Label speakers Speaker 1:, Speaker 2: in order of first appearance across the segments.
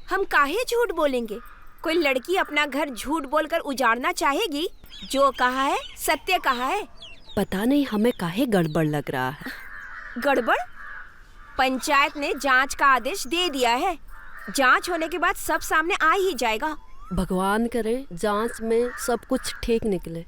Speaker 1: हम काहे झूठ बोलेंगे? कोई लड़की अपना घर झूठ बोलकर उजाड़ना चाहेगी? जो कहा है सत्य कहा है।
Speaker 2: पता नहीं हमें काहे गड़बड़ लग रहा है।
Speaker 1: गड़बड़? पंचायत ने जांच का आदेश दे दिया है। जांच होने के बाद सब सामने आ ही जाएगा।
Speaker 2: भगवान करे जांच में सब कुछ ठीक निकले।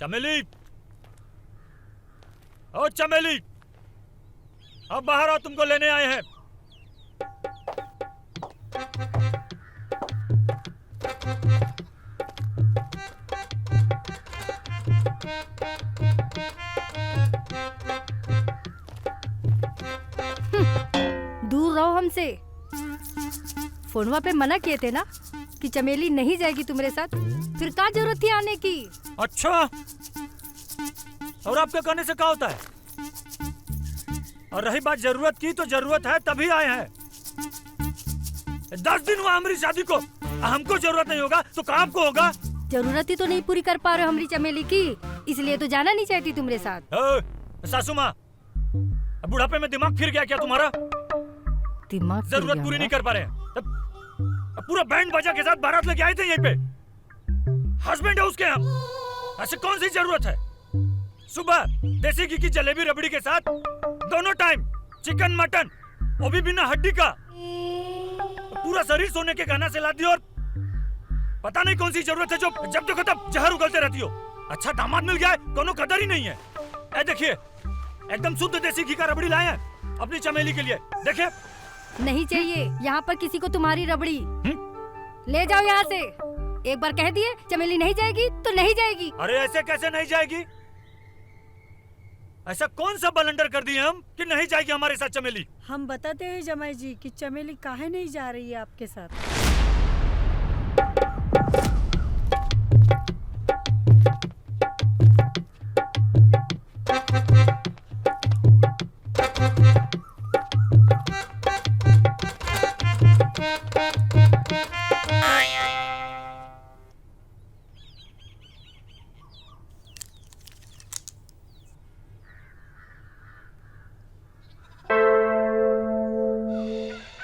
Speaker 3: चमेली, ओ चमेली, अब बाहर आओ, तुमको लेने आए हैं।
Speaker 4: दूर रहो हमसे। फोनवा पे मना किए थे ना कि चमेली नहीं जाएगी तुम्हारे साथ, फिर क्या जरूरत थी आने की?
Speaker 3: अच्छा, और आपके कहने से क्या होता है? और रही बात जरूरत की, तो जरूरत है तभी आए हैं। 10 दिन हुआ हमारी शादी को, हमको जरूरत नहीं होगा तो कहाँ आपको होगा?
Speaker 4: जरूरत ही तो नहीं पूरी कर पा रहे हो हमारी चमेली की, इसलिए तो जाना नहीं चाहती तुम्हारे साथ।
Speaker 3: सासू माँ, बुढ़ापे में दिमाग फिर गया क्या तुम्हारा?
Speaker 4: दिमाग
Speaker 3: जरूरत पूरी नहीं कर पा रहे हैं। पूरा बैंड बाजा के साथ बारात लेके आए थे यहीं पे। हस्बैंड है उसके हम, ऐसे कौन सी जरूरत है? सुबह देसी घी की जलेबी रबड़ी के साथ दोनों टाइम चिकन मटन, वो भी बिना हड्डी का। पूरा शरीर सोने के गहना से लाती हो, और पता नहीं कौन सी जरूरत है जो जब देखो तब जहर उगलते रहती हो। अच्छा दामाद मिल गया है, कोनो कदर ही नहीं है। ए देखिए, एकदम शुद्ध देसी घी का रबड़ी लाए हैं अपनी चमेली के लिए। देखिए,
Speaker 4: नहीं चाहिए यहाँ पर किसी को तुम्हारी रबड़ी। ले जाओ यहाँ से। एक बार कह दिए चमेली नहीं जाएगी तो नहीं जाएगी।
Speaker 3: अरे ऐसे कैसे नहीं जाएगी? ऐसा कौन सा बलंडर कर दिए हम कि नहीं जाएगी हमारे साथ चमेली?
Speaker 5: हम बताते हैं जमाई जी कि चमेली काहे नहीं जा रही है आपके साथ।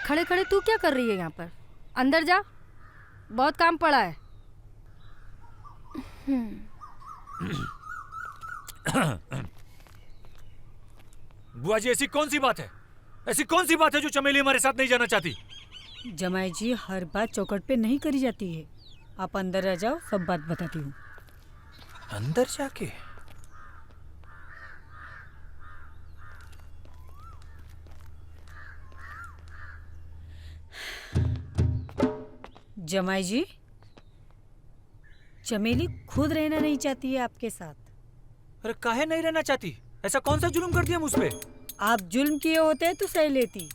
Speaker 4: खड़े खड़े तू क्या कर रही है यहाँ पर? अंदर जा, बहुत काम पड़ा है।
Speaker 3: बुआ जी, ऐसी कौन सी बात है? ऐसी कौन सी बात है जो चमेली हमारे साथ नहीं जाना चाहती?
Speaker 5: जमाई जी, हर बात चौखट पे नहीं करी जाती है। आप अंदर आ जाओ, सब बात बताती हूँ।
Speaker 3: अंदर जाके?
Speaker 5: जमाई जी, चमेली खुद रहना नहीं चाहती है आपके साथ।
Speaker 3: अरे काहे नहीं रहना चाहती? ऐसा कौन सा जुल्म कर दिया मुझ पे? आप
Speaker 5: जुल्म किए होते तो सही लेती।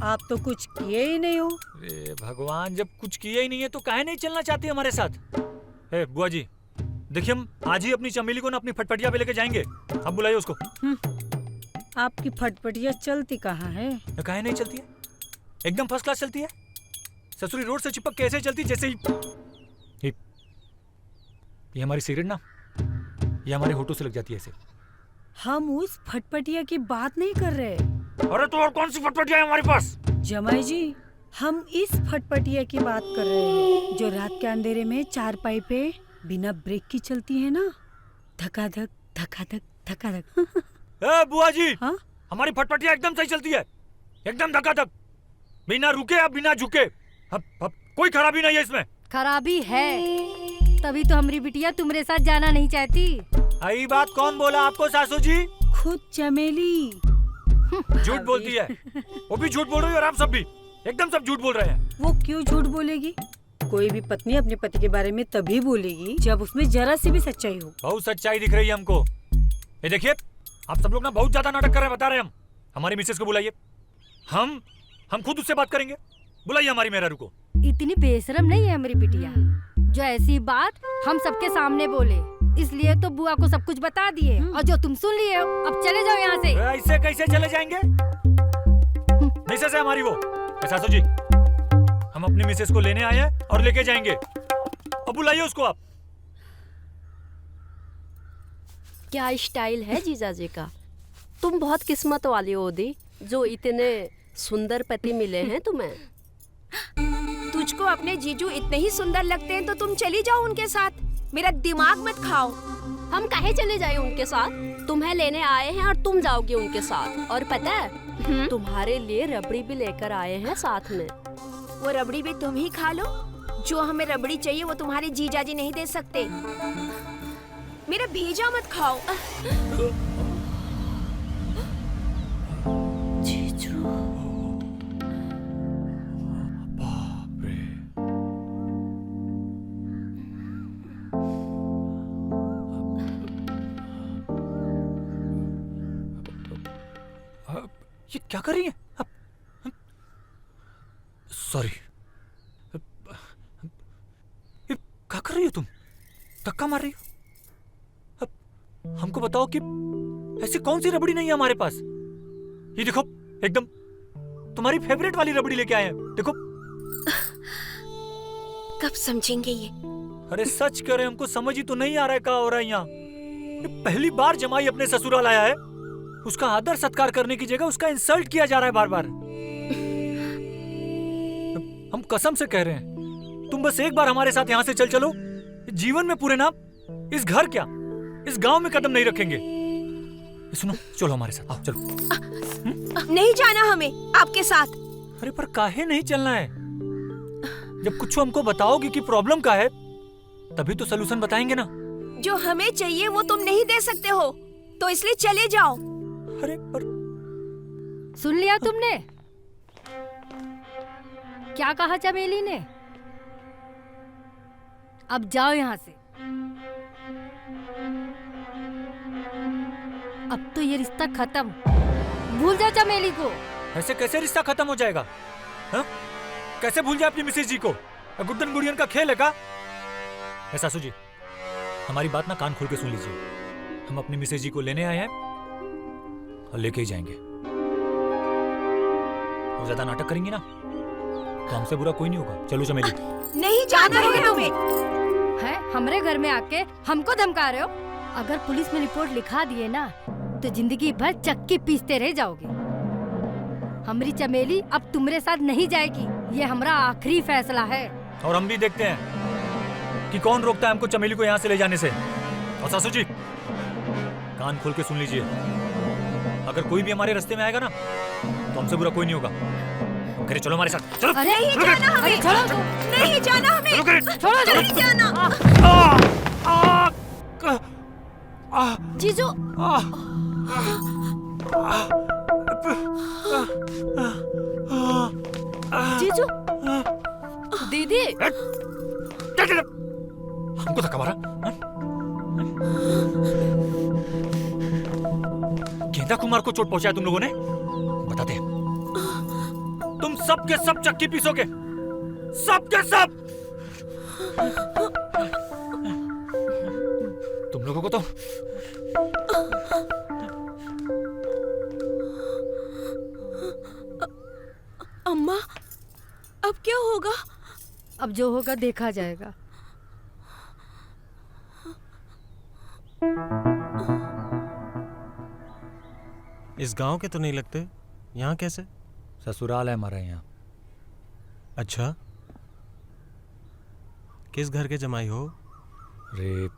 Speaker 5: आप तो कुछ किए ही नहीं हो।
Speaker 3: अरे भगवान, जब कुछ किए ही नहीं है तो काहे नहीं चलना चाहती हमारे साथ? ए बुआ जी, देखिए हम आज ही अपनी चमेली को ना अपनी फटफटिया पे लेके जाएंगे। अब बुलाइए उसको।
Speaker 5: आपकी फटफटिया चलती कहाँ है?
Speaker 3: काहे नहीं चलती है? एकदम फर्स्ट क्लास चलती है। ससुरी रोड से चिपक कैसे चलती, जैसे ही ये हमारी सिगरेट ना, ये हमारे होठों से लग जाती है ऐसे।
Speaker 5: हम उस फटफटिया की बात नहीं कर रहे।
Speaker 3: अरे तो और कौन सी फटफटिया है हमारे पास?
Speaker 5: जमाई जी, हम इस फटफटिया की बात कर रहे हैं जो रात के अंधेरे में चारपाई पे बिना ब्रेक की चलती है ना, धकाधक धकाधक धकाधक।
Speaker 3: ए बुआ जी,
Speaker 5: हाँ?
Speaker 3: हमारी फटफटिया एकदम सही चलती है, एकदम धकाधक। बिना रुके या बिना झुके। अब कोई खराबी नहीं है इसमें।
Speaker 4: खराबी है, तभी तो हमारी बिटिया तुम्हारे साथ जाना नहीं चाहती।
Speaker 3: आई बात कौन बोला आपको सासू जी?
Speaker 5: खुद चमेली।
Speaker 3: झूठ बोलती है, वो भी झूठ बोल रही है और आप सब भी एकदम सब झूठ बोल रहे हैं।
Speaker 5: वो क्यों झूठ बोलेगी? कोई भी पत्नी अपने पति के बारे में तभी बोलेगी जब उसमें जरा सी भी सच्चाई हो।
Speaker 3: बहुत सच्चाई दिख रही है हमको। ये देखिए, आप सब लोग ना बहुत ज्यादा नाटक कर रहे हैं, बता रहे हैं हम। हमारी मिसेस को बुलाइए, हम खुद उससे बात करेंगे। बुलाइए हमारी मेहरारू को।
Speaker 4: इतनी बेशरम नहीं है हमारी बिटिया जो ऐसी बात हम सबके सामने बोले, इसलिए तो बुआ को सब कुछ बता दिए और जो तुम सुन लिए हो। अब चले जाओ यहाँ से।
Speaker 3: ऐसे कैसे चले जाएंगे? मिसेस है हमारी वो। सासू जी, हम अपनी मिसेस को लेने आए हैं और लेके जाएंगे। अब बुलाइए उसको आप।
Speaker 2: क्या स्टाइल है जीजाजी का। तुम बहुत किस्मत वाली हो दी, जो इतने सुंदर पति मिले हैं तुम्हें।
Speaker 1: तुझको अपने जीजू इतने ही सुंदर लगते हैं तो तुम चली जाओ उनके साथ। मेरा दिमाग मत खाओ।
Speaker 2: हम काहे चले जाए उनके साथ? तुम्हें लेने आए हैं और तुम जाओगी उनके साथ। और पता है, तुम्हारे लिए रबड़ी भी लेकर आए हैं साथ में।
Speaker 1: वो रबड़ी भी तुम ही खा लो। जो हमें रबड़ी चाहिए वो तुम्हारे जीजाजी नहीं दे सकते। मेरा भेजा मत खाओ।
Speaker 2: जीजू,
Speaker 3: बाप रे। ये क्या कर रही है? सॉरी। ये क्या कर रही हो तुम? धक्का मार रही हो? अब हमको बताओ कि ऐसी कौन सी रबड़ी नहीं है हमारे पास? ये देखो, एकदम तुम्हारी फेवरेट वाली रबड़ी लेके आए हैं। देखो।
Speaker 1: कब समझेंगे ये?
Speaker 3: अरे सच करे, हमको समझ ही तो नहीं आ रहा है क्या हो रहा है यहाँ। पहली बार जमाई अपने ससुराल आया है, उसका आदर सत्कार करने की जगह उसका इंसल्ट किया जा रहा है बार बार। हम कसम से कह रहे हैं, तुम बस एक बार हमारे साथ यहाँ से चल चलो। जीवन में पूरे ना इस घर क्या, इस गांव में कदम नहीं रखेंगे। सुनो, चलो हमारे साथ, आओ चलो।
Speaker 1: नहीं जाना हमें आपके साथ।
Speaker 3: अरे पर काहे नहीं चलना है? जब कुछ हमको बताओगे कि प्रॉब्लम का है, तभी तो सलूशन बताएंगे ना।
Speaker 1: जो हमें चाहिए वो तुम नहीं दे सकते हो, तो इसलिए चले जाओ।
Speaker 3: अरे पर
Speaker 4: सुन लिया तुमने क्या कहा चमेली ने? अब जाओ यहाँ से। अब तो ये रिश्ता खत्म। भूल जाओ चमेली को।
Speaker 3: ऐसे कैसे रिश्ता खत्म हो जाएगा? हा? कैसे भूल जाए अपनी मिसेज जी को? गुड्डन गुड़ियन का खेल है का? सासू जी, हमारी बात ना कान खोल के सुन लीजिए। हम अपनी मिसेज जी को लेने आए हैं और लेके ही जाएंगे। वो ज्यादा नाटक करेंगे ना तो हमसे बुरा कोई नहीं होगा। चलो चमेली।
Speaker 1: नहीं जाना है हमें।
Speaker 4: है हमरे घर में आके हमको धमका रहे हो? अगर पुलिस में रिपोर्ट लिखा दिए ना तो जिंदगी भर चक्की पीसते रह जाओगे। हमारी चमेली अब तुम्हारे साथ नहीं जाएगी, ये हमारा आखिरी फैसला है।
Speaker 3: और हम भी देखते हैं कि कौन रोकता है हमको चमेली को यहाँ से ले जाने से। और सासू जी, कान खोल के सुन लीजिए, अगर कोई भी हमारे रास्ते में आएगा ना तो हमसे बुरा कोई नहीं होगा। करे चलो हमारे साथ, चलो।
Speaker 4: अरे
Speaker 1: नहीं जाना हमें।
Speaker 4: छोड़ो।
Speaker 1: नहीं जाना हमें।
Speaker 4: छोड़ो।
Speaker 1: नहीं जाना।
Speaker 2: जीजू, जीजू, दीदी।
Speaker 3: हमको धक्का मारा? गेंदा कुमार को चोट पहुंचाया तुम लोगों ने? बताते हैं। तुम सब के सब चक्की पीसोगे, सब के सब। तुम लोगों को तो
Speaker 1: अम्मा, अब क्या होगा?
Speaker 4: अब जो होगा देखा जाएगा।
Speaker 6: इस गांव के तो नहीं लगते, यहाँ कैसे?
Speaker 3: ससुराल है हमारा यहाँ।
Speaker 6: अच्छा, किस घर के जमाई हो?
Speaker 3: अरे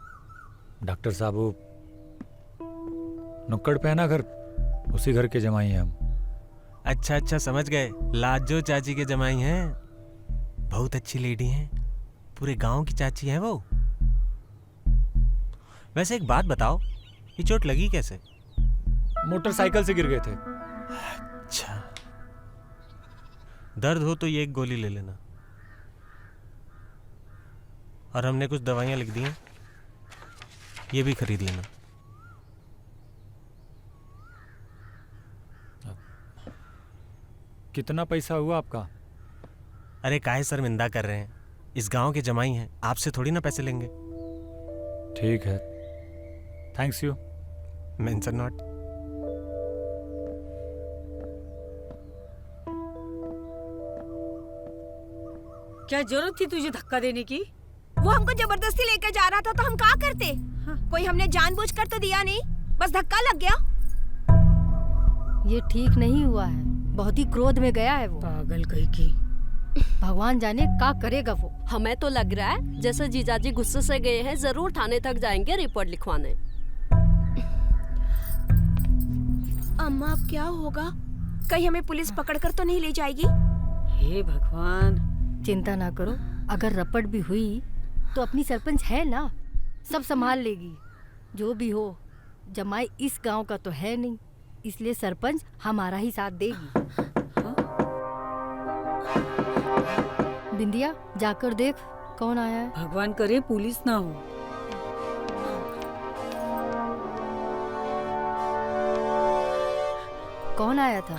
Speaker 3: डॉक्टर साहब, वो नुक्कड़ पे है ना घर, उसी घर के जमाई हैं हम।
Speaker 6: अच्छा समझ गए, लाजो चाची के जमाई हैं। बहुत अच्छी लेडी हैं, पूरे गांव की चाची हैं वो। वैसे एक बात बताओ, ये चोट लगी कैसे?
Speaker 3: मोटरसाइकिल से गिर गए थे।
Speaker 6: अच्छा, दर्द हो तो ये एक गोली ले लेना, और हमने कुछ दवाइयां लिख दी हैं, ये भी खरीद लेना।
Speaker 3: कितना पैसा हुआ आपका?
Speaker 6: अरे काहे शर्मिंदा कर रहे हैं, इस गांव के जमाई हैं, आपसे थोड़ी ना पैसे लेंगे।
Speaker 3: ठीक है, थैंक्स यू।
Speaker 6: Mention not.
Speaker 5: क्या जरूरत थी तुझे धक्का देने की?
Speaker 1: वो हमको जबरदस्ती लेकर जा रहा था तो हम क्या करते? कोई हमने जानबूझकर तो दिया नहीं, बस धक्का लग गया।
Speaker 4: ये ठीक नहीं हुआ है, बहुत ही क्रोध में गया है वो।
Speaker 5: पागल कहीं की।
Speaker 4: भगवान जाने क्या करेगा वो।
Speaker 2: हमें तो लग रहा है जैसे जीजाजी गुस्से से गए हैं, जरूर थाने तक जाएंगे रिपोर्ट लिखवाने।
Speaker 1: अम्मा अब क्या होगा? कहीं हमें पुलिस पकड़कर तो नहीं ले जाएगी?
Speaker 5: हे भगवान।
Speaker 4: चिंता ना करो, अगर रपट भी हुई तो अपनी सरपंच है ना, सब संभाल लेगी। जो भी हो, जमाई इस गांव का तो है नहीं, इसलिए सरपंच हमारा ही साथ देगी। बिंदिया, जाकर देख कौन आया है।
Speaker 5: भगवान करे पुलिस ना हो।
Speaker 4: कौन आया था?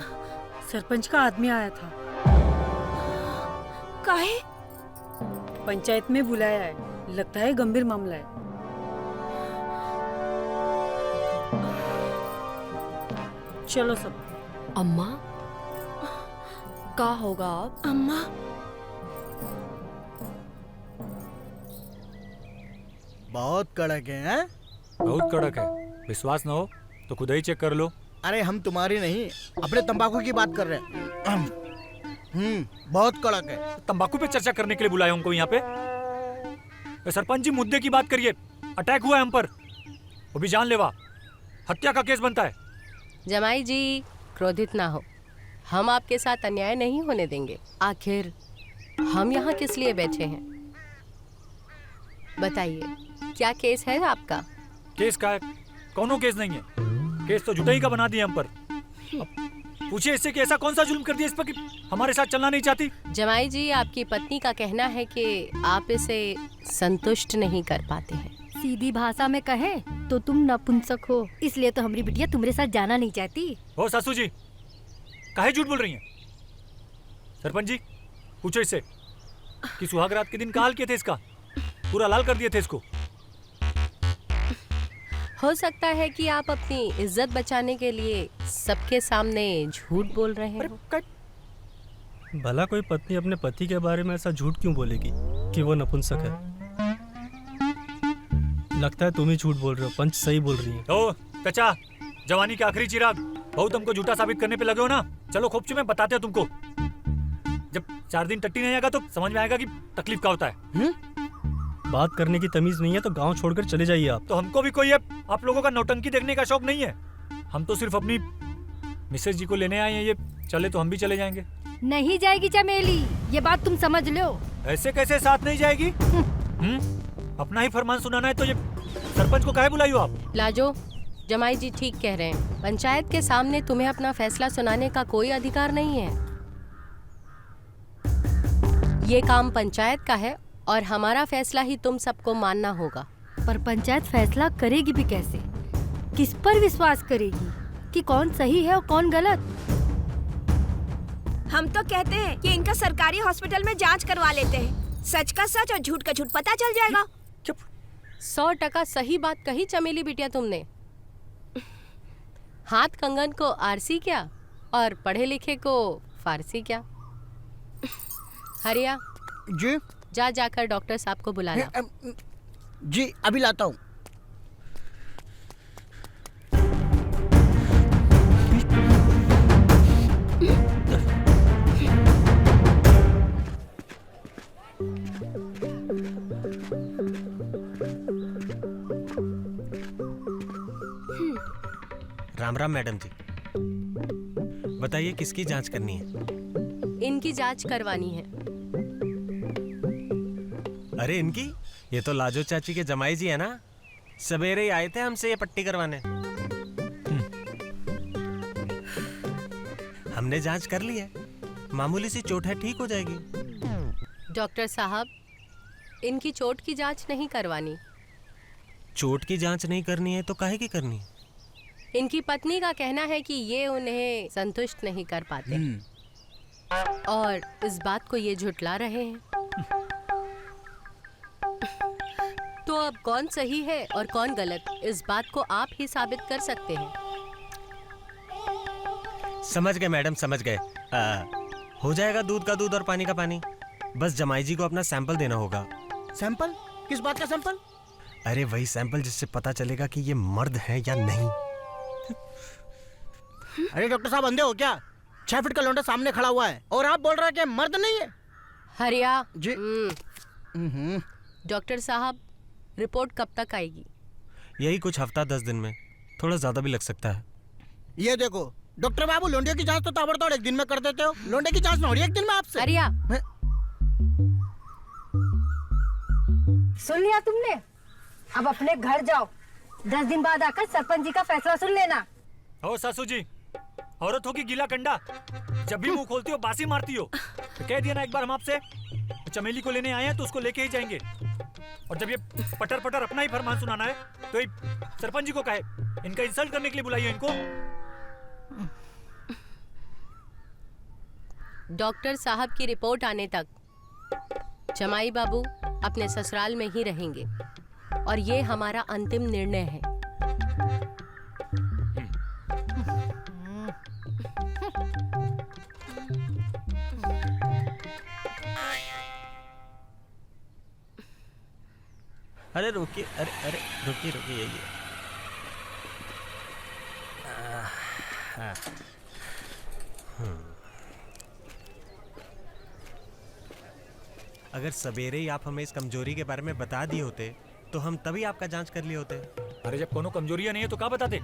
Speaker 5: सरपंच का आदमी आया था,
Speaker 1: काहे?
Speaker 5: पंचायत में बुलाया है, लगता है गंभीर मामला है। चलो सब।
Speaker 2: अम्मा, क्या होगा अब?
Speaker 1: अम्मा,
Speaker 7: बहुत कड़क है, हैं?
Speaker 3: बहुत कड़क है, विश्वास ना हो तो खुद ही चेक कर लो।
Speaker 7: अरे हम तुम्हारी नहीं, अपने तंबाकू की बात कर रहे हैं। बहुत कड़क है।
Speaker 3: तंबाकू पे चर्चा करने के लिए बुलाया हमको यहाँ पे? सरपंच जी, मुद्दे की बात करिए। अटैक हुआ है हम पर, वो भी जानलेवा, हत्या का केस बनता है।
Speaker 8: जमाई जी, क्रोधित ना हो, हम आपके साथ अन्याय नहीं होने देंगे। आखिर हम यहाँ किस लिए बैठे हैं? बताइए, क्या केस है आपका?
Speaker 3: केस का है? कौनो केस नहीं है, केस तो जुटाई का बना दिया हम पर। पूछिए इससे कि ऐसा कौन सा जुल्म कर दिया इस पर कि हमारे साथ चलना नहीं चाहती।
Speaker 8: जमाई जी, आपकी पत्नी का कहना है कि आप इसे संतुष्ट नहीं कर पाते हैं।
Speaker 4: सीधी भाषा में कहें तो तुम नपुंसक हो, इसलिए तो हमारी बिटिया तुम्हारे साथ जाना नहीं चाहती।
Speaker 3: हो सासू जी, काहे झूठ बोल रही हैं? सरपंच जी, पूछो इससे कि सुहाग रात के दिन का हाल किए थे इसका, पूरा लाल कर दिए थे इसको।
Speaker 8: हो सकता है कि आप अपनी इज्जत बचाने के लिए सबके सामने झूठ बोल रहे हो।
Speaker 9: भला कोई पत्नी अपने पति के बारे में ऐसा झूठ क्यों बोलेगी कि वो नपुंसक है? लगता है तुम ही झूठ बोल रहे हो, पंच सही बोल रही है।
Speaker 3: ओ चाचा, जवानी के आखिरी चिराग, बहुत हमको झूठा साबित करने पे लगे हो ना। चलो खोपची में बताते हैं तुमको, जब 4 दिन टट्टी नहीं आएगा तो समझ में आएगा कि तकलीफ क्या होता है।
Speaker 9: बात करने की तमीज नहीं है तो गांव छोड़कर चले जाइए आप।
Speaker 3: तो हमको भी कोई आप लोगों का नौटंकी देखने का शौक नहीं है। हम तो सिर्फ अपनी मिसेज जी को लेने आए हैं, ये चले तो हम भी चले जाएंगे।
Speaker 4: नहीं जाएगी चमेली, ये बात तुम समझ लो।
Speaker 3: ऐसे कैसे साथ नहीं जाएगी? अपना ही फरमान सुनाना है तो ये सरपंच को काहे बुलाई हो आप?
Speaker 8: लाजो, जमाई जी ठीक कह रहे हैं, पंचायत के सामने तुम्हें अपना फैसला सुनाने का कोई अधिकार नहीं है। ये काम पंचायत का है और हमारा फैसला ही तुम सबको मानना होगा।
Speaker 4: पर पंचायत फैसला करेगी भी कैसे? किस पर विश्वास करेगी कि कौन सही है और कौन गलत?
Speaker 1: हम तो कहते हैं कि इनका सरकारी हॉस्पिटल में जांच करवा लेते हैं, सच का सच और झूठ का झूठ पता चल जाएगा।
Speaker 8: 100% सही बात कही चमेली बिटिया तुमने। हाथ कंगन को आरसी क्या और पढ़े लिखे को फारसी क्या। हरिया
Speaker 7: जी
Speaker 8: जाकर डॉक्टर साहब को बुला ला।
Speaker 7: जी अभी लाता हूँ।
Speaker 6: राम राम मैडम जी। बताइए किसकी जांच करनी है?
Speaker 8: इनकी जांच करवानी है।
Speaker 6: अरे इनकी? ये तो लाजो चाची के जमाई जी है ना, सवेरे ही आए थे हमसे ये पट्टी करवाने। हमने जांच कर ली है, मामूली सी चोट है, ठीक हो जाएगी।
Speaker 8: डॉक्टर साहब, इनकी चोट की जांच नहीं करवानी।
Speaker 6: चोट की जांच नहीं करनी है तो काहे की करनी है?
Speaker 8: इनकी पत्नी का कहना है कि ये उन्हें संतुष्ट नहीं कर पाते और इस बात को ये झुटला रहे हैं। तो अब कौन सही है और कौन गलत, इस बात को आप ही साबित कर सकते हैं।
Speaker 6: समझ गए मैडम, समझ गए। हो जाएगा दूध का दूध और पानी का पानी। बस जमाई जी को अपना सैंपल देना होगा।
Speaker 7: सैंपल? किस बात का सैंपल?
Speaker 6: अरे वही सैंपल जिससे पता चलेगा कि ये मर्द है या नहीं।
Speaker 7: अरे डॉक्टर साहब अंधे हो क्या? 6 फीट का लौंडा सामने खड़ा हुआ है और आप बोल रहे हैं कि मर्द नहीं है?
Speaker 8: हरिया
Speaker 7: जी।
Speaker 8: डॉक्टर साहब, रिपोर्ट कब तक आएगी?
Speaker 6: यही कुछ हफ्ता 10 दिन में, थोड़ा ज्यादा भी लग सकता है।
Speaker 7: ये देखो डॉक्टर बाबू, लोंडे की जांच तो ताबड़तोड़ एक दिन में कर देते हो, लोंडे की जांच ना हो रही एक दिन में आपसे।
Speaker 8: हरिया,
Speaker 4: सुन लिया तुमने? अब अपने घर जाओ, 10 दिन बाद आकर सरपंच जी का फैसला सुन लेना।
Speaker 3: ओ सासू जी, औरत हो की गीला कंडा, जब भी मुंह खोलती हो बासी मारती हो। तो कह दिया ना एक बार हम आपसे, चमेली को लेने आए हैं तो उसको लेके ही जाएंगे। और जब ये पटर पटर अपना ही फरमान सुनाना है तो ये सरपंच जी को कहे, इनका इंसल्ट करने के लिए बुलाइए इनको।
Speaker 8: डॉक्टर साहब की रिपोर्ट आने तक जमाई बाबू अपने ससुराल में ही रहेंगे और ये हमारा अंतिम निर्णय है।
Speaker 6: अरे रुकिए, अरे रुकिए रुकिए, ये अगर सवेरे ही आप हमें इस कमजोरी के बारे में बता दिए होते तो हम तभी आपका जांच कर लिए होते।
Speaker 3: अरे जब कोनो कमजोरियां नहीं है तो क्या बताते?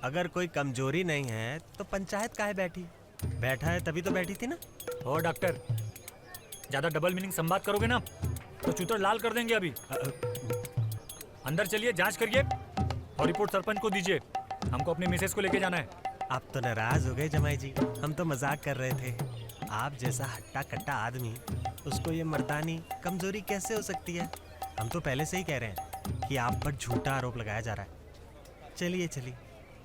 Speaker 6: अगर कोई कमजोरी नहीं है तो पंचायत काहे बैठी? बैठा है तभी तो बैठी थी ना।
Speaker 3: ओ डॉक्टर, ज्यादा डबल मीनिंग संवाद करोगे ना तो चूतर लाल कर देंगे। अभी अंदर चलिए, जांच करिए और रिपोर्ट सरपंच को दीजिए। हमको अपने मिसेस को लेके जाना है।
Speaker 6: आप तो नाराज हो गए जमाई जी, हम तो मजाक कर रहे थे। आप जैसा हट्टा कट्टा आदमी, उसको ये मर्दानी कमजोरी कैसे हो सकती है? हम तो पहले से ही कह रहे हैं कि आप पर झूठा आरोप लगाया जा रहा है। चलिए चलिए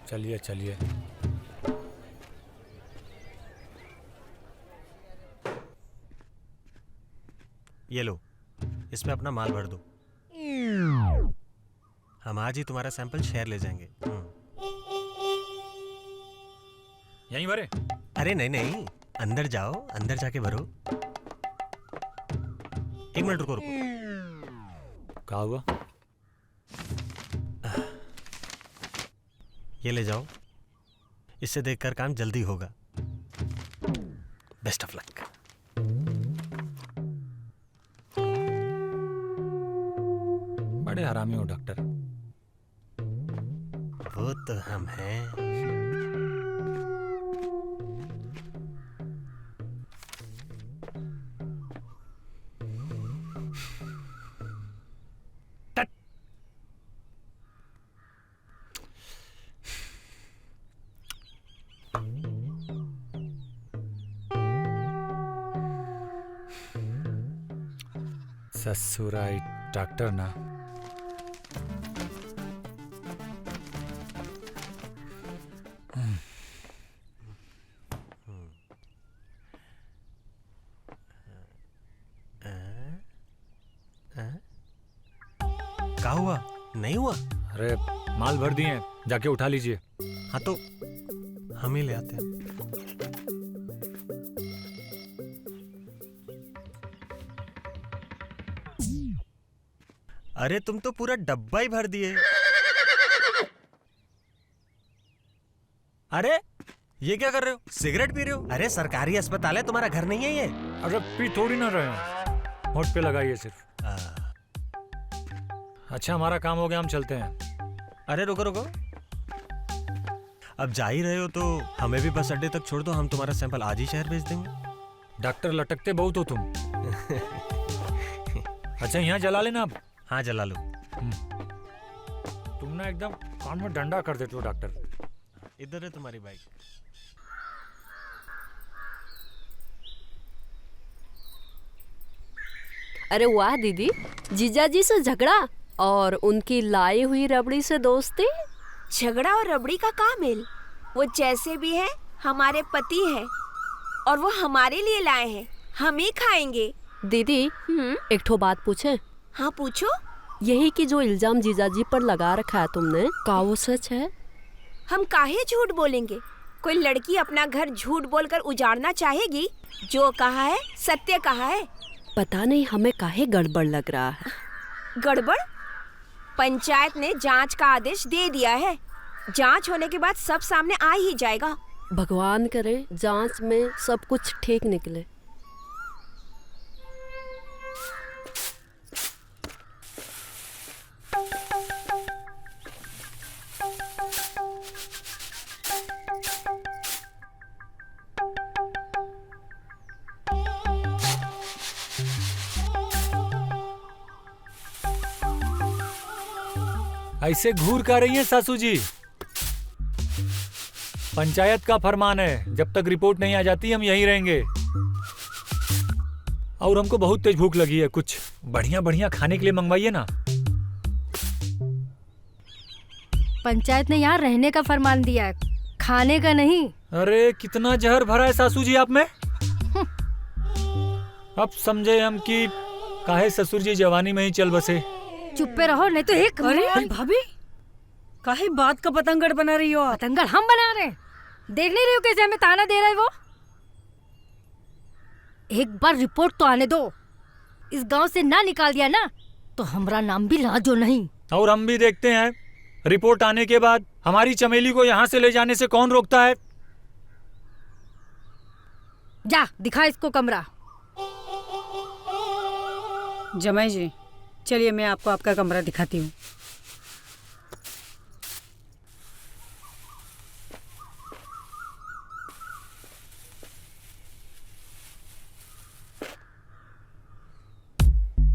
Speaker 3: चलिए चलिए।
Speaker 6: ये लो, इसमें अपना माल भर दो। हम आज ही तुम्हारा सैंपल शहर ले जाएंगे।
Speaker 3: यहीं भरे?
Speaker 6: अरे नहीं नहीं, अंदर जाओ, अंदर जाके भरो। 1 मिनट रुको रुको।
Speaker 3: क्या हुआ?
Speaker 6: ये ले जाओ, इससे देखकर काम जल्दी होगा। Best of luck.
Speaker 3: बड़े हरामी हो डॉक्टर।
Speaker 6: वो तो हम हैं।
Speaker 3: ससुराई डॉक्टर ना।
Speaker 6: क्या हुआ? नहीं हुआ?
Speaker 3: अरे माल भर दिए, जाके उठा लीजिए।
Speaker 6: हाँ तो हम ही ले आते हैं। अरे तुम तो पूरा डब्बा ही भर दिए। अरे ये क्या कर रहे हो? सिगरेट पी रहे हो? अरे सरकारी अस्पताल है, तुम्हारा घर नहीं है ये।
Speaker 3: अरे पी थोड़ी ना रहे हैं, होठ पे लगाइए सिर्फ। अच्छा हमारा काम हो गया, हम चलते हैं।
Speaker 6: अरे रुको रुको, अब जा ही रहे हो तो हमें भी बस अड्डे तक छोड़ दो, हम तुम्हारा सैंपल आज ही शहर भेज देंगे।
Speaker 3: डॉक्टर लटकते बहुत हो तुम। अच्छा यहाँ जला लेना अब।
Speaker 6: हाँ जला लो।
Speaker 3: तुम ना एकदम कान में डंडा कर देते हो डॉक्टर।
Speaker 6: इधर है तुम्हारी बाइक।
Speaker 2: अरे वाह दीदी, जीजाजी से झगड़ा और उनकी लाई हुई रबड़ी से दोस्ती।
Speaker 1: झगड़ा और रबड़ी का क्या मेल? वो जैसे भी है हमारे पति हैं और वो हमारे लिए लाए हैं, हम ही खाएंगे।
Speaker 2: दीदी एक ठो बात पूछे?
Speaker 1: हाँ पूछो।
Speaker 2: यही कि जो इल्जाम जीजाजी पर लगा रखा है तुमने, का वो सच है?
Speaker 1: हम काहे झूठ बोलेंगे? कोई लड़की अपना घर झूठ बोलकर उजाड़ना चाहेगी? जो कहा है सत्य कहा है।
Speaker 2: पता नहीं हमें काहे गड़बड़ लग रहा है।
Speaker 1: गड़बड़? पंचायत ने जांच का आदेश दे दिया है। जांच होने के बाद सब सामने आ ही जाएगा।
Speaker 2: भगवान करे जांच में सब कुछ ठीक निकले।
Speaker 3: ऐसे घूर कर रही हैं सासू जी? पंचायत का फरमान है, जब तक रिपोर्ट नहीं आ जाती हम यहीं रहेंगे। और हमको बहुत तेज भूख लगी है, कुछ बढ़िया बढ़िया खाने के लिए मंगवाइए ना।
Speaker 4: पंचायत ने यहाँ रहने का फरमान दिया है, खाने का नहीं।
Speaker 3: अरे कितना जहर भरा है सासू जी आप में। अब समझे हम कि काहे ससुर जी जवानी में ही चल बसे।
Speaker 4: चुप पे रहो नहीं तो एक।
Speaker 5: अरे भाभी, काहे बात का पतंगड़ बना रही हो आप?
Speaker 4: पतंगड़ हम बना रहे हैं, देख नहीं रही हो कैसे हमें ताना दे रहा है वो? एक बार रिपोर्ट तो आने दो। इस गांव से ना निकाल दिया ना तो हमारा नाम भी लाजो नहीं।
Speaker 3: और हम भी देखते हैं रिपोर्ट आने के बाद हमारी चमेली को यहाँ से ले जाने से कौन रोकता है।
Speaker 4: जा दिखा इसको कमरा।
Speaker 5: जमाई जी चलिए मैं आपको आपका कमरा दिखाती हूँ।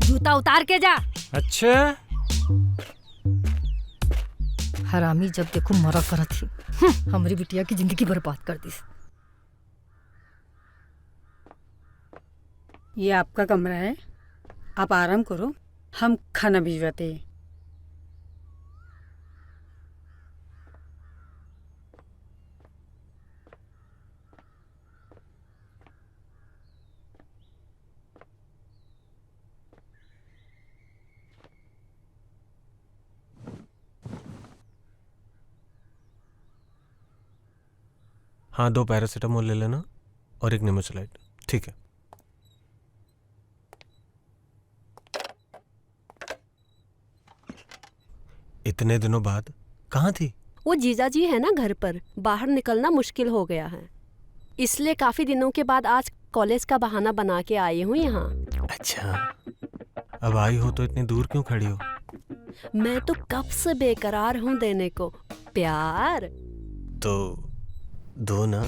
Speaker 4: जूता उतार के जा।
Speaker 3: अच्छा
Speaker 4: हरामी जब देखो मरा करा थी। हमारी बिटिया की जिंदगी बर्बाद कर दी।
Speaker 5: ये आपका कमरा है, आप आराम करो, हम खाना भिजवाते हैं।
Speaker 6: हाँ 2 पैरासीटामोल ले लेना और 1 नेमोसिलाइड। ठीक है। इतने दिनों बाद कहाँ थी?
Speaker 2: वो जीजाजी है ना घर पर, बाहर निकलना मुश्किल हो गया है, इसलिए काफी दिनों के बाद आज कॉलेज का बहाना बना के आई हूँ यहाँ।
Speaker 6: अच्छा, अब आई हो तो इतनी दूर क्यों खड़ी हो?
Speaker 2: मैं तो कब से बेकरार हूँ देने को प्यार।
Speaker 6: तो दो ना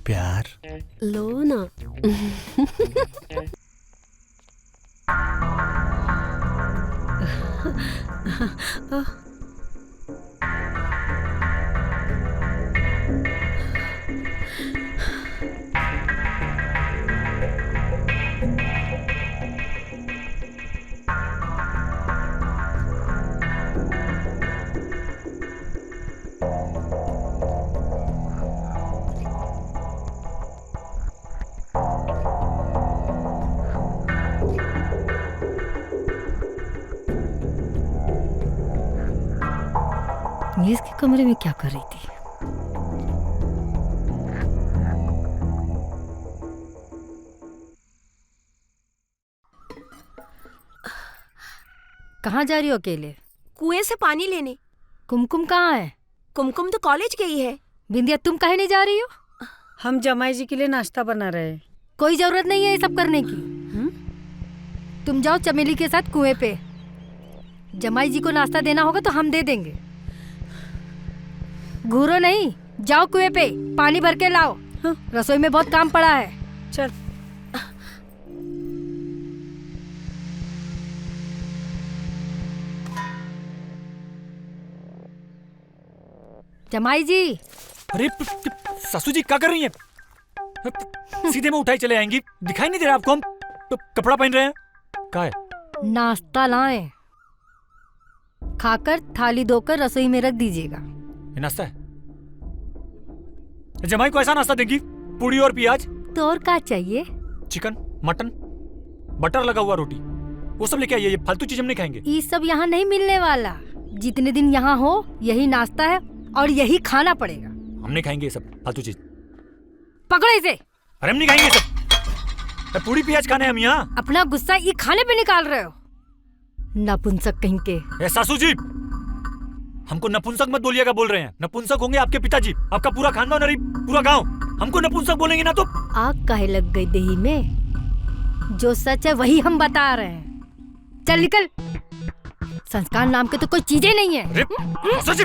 Speaker 6: प्यार।
Speaker 2: लो ना।
Speaker 4: ये इसके कमरे में क्या कर रही थी? कहाँ जा रही हो अकेले?
Speaker 1: कुएं से पानी लेने।
Speaker 4: कुमकुम कहाँ है?
Speaker 1: कुमकुम तो कॉलेज गई है।
Speaker 4: बिंदिया तुम काहे नहीं जा रही हो?
Speaker 5: हम जमाई जी के लिए नाश्ता बना रहे हैं।
Speaker 4: कोई जरूरत नहीं है ये सब करने की। तुम जाओ चमेली के साथ कुएं पे। जमाई जी को नाश्ता देना होगा तो हम दे देंगे। घूरो नहीं, जाओ कुएं पे पानी भर के लाओ।
Speaker 5: हाँ।
Speaker 4: रसोई में बहुत काम पड़ा है।
Speaker 5: चल।
Speaker 4: जमाई जी,
Speaker 3: अरे सासू जी क्या कर रही हैं? सीधे में उठाई चले आएंगी, दिखाई नहीं दे रहा आपको? हम तो कपड़ा पहन रहे हैं। क्या है?
Speaker 4: नाश्ता लाएं, खाकर थाली धोकर रसोई में रख दीजिएगा।
Speaker 3: ये नाश्ता है? जमाई को ऐसा नाश्ता देंगी? पूरी और प्याज?
Speaker 4: तो और क्या चाहिए?
Speaker 3: चिकन, मटन, बटर लगा हुआ रोटी, वो सब लेके आइए। ये फालतू चीज हम नहीं खाएंगे।
Speaker 4: ये सब यहाँ नहीं मिलने वाला। जितने दिन यहाँ हो यही नाश्ता है और यही खाना पड़ेगा।
Speaker 3: हम नहीं खाएंगे ये सब फालतू चीज।
Speaker 4: पकड़ो इसे।
Speaker 3: अरे हम नहीं खाएंगे ये सब। पूरी प्याज खाने हम यहाँ।
Speaker 4: अपना गुस्सा ये खाने पे निकाल रहे हो, नपुंसक कहीं के।
Speaker 3: ए सासू जी, हमको नपुंसक मत बोलिएगा। बोल रहे हैं नपुंसक होंगे आपके पिताजी, आपका पूरा खानदान और पूरा गांव। हमको नपुंसक बोलेंगे ना तो
Speaker 4: आग काहे लग गई दही में? जो सच है वही हम बता रहे हैं। चल निकल। संस्कार नाम के तो कोई चीजें नहीं है।
Speaker 3: अरे सासू जी,